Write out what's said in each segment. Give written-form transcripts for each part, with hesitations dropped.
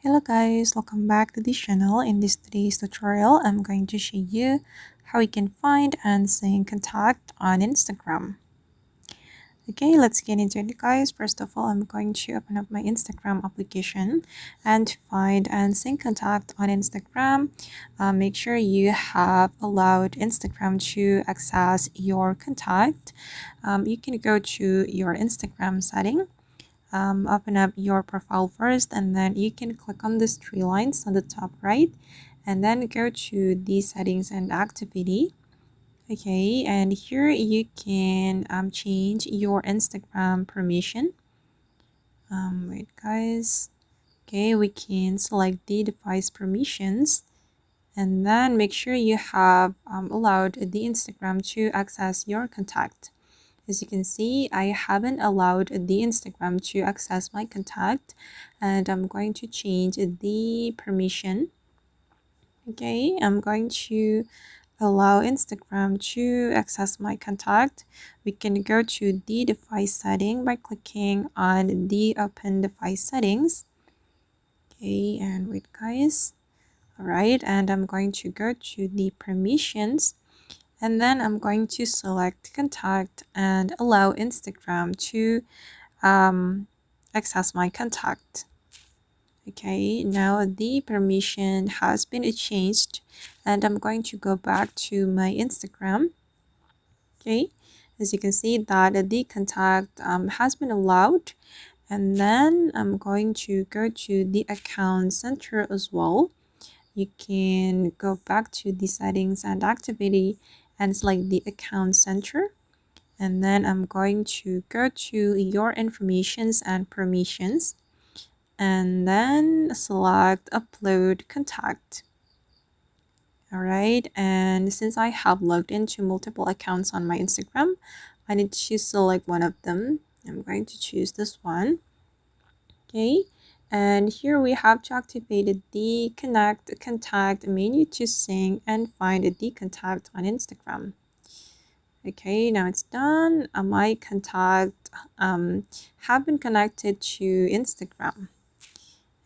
Hello guys, welcome back to this channel. In this today's tutorial, I'm going to show you how you can find and sync contact on Instagram. Okay, let's get into it guys. First of all, I'm going to open up my Instagram application and to find and sync contact on Instagram. Make sure you have allowed Instagram to access your contact. You can go to your Instagram setting. Open up your profile first, and then you can click on these three lines on the top right, and then go to the settings and activity. Okay, and here you can change your Instagram permission. Wait guys. Okay, we can select the device permissions, and then make sure you have allowed the Instagram to access your contact. As you can see, I haven't allowed the Instagram to access my contact, and I'm going to change the permission. Okay, I'm going to allow Instagram to access my contact. We can go to the device setting by clicking on the open device settings. Okay, and wait guys. All right, and I'm going to go to the permissions, and then I'm going to select contact and allow Instagram to access my contact. Okay, now the permission has been changed, and I'm going to go back to my Instagram. Okay, as you can see that the contact has been allowed, and then I'm going to go to the account center as well. You can go back to the settings and activity and select the account center, and then I'm going to go to your informations and permissions, and then select upload contact. All right, and since I have logged into multiple accounts on my Instagram, I need to select one of them. I'm going to choose this one. Okay, and here we have to activate the connect contact menu to sync and find the contact on Instagram. Okay, now it's done. My contact have been connected to Instagram,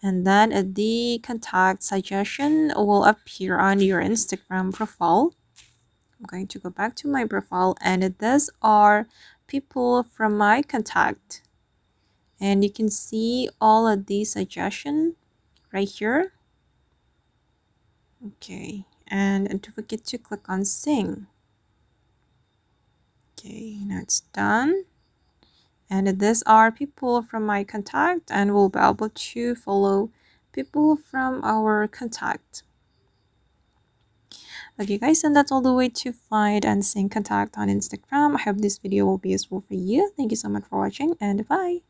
and then the contact suggestion will appear on your Instagram profile. I'm going to go back to my profile, and these are people from my contact, and you can see all of these suggestions right here. Okay, and don't forget to click on sync. Okay, now it's done. And these are people from my contact, and we'll be able to follow people from our contact. Okay guys, and that's all the way to find and sync contact on Instagram. I hope this video will be useful for you. Thank you so much for watching, and bye.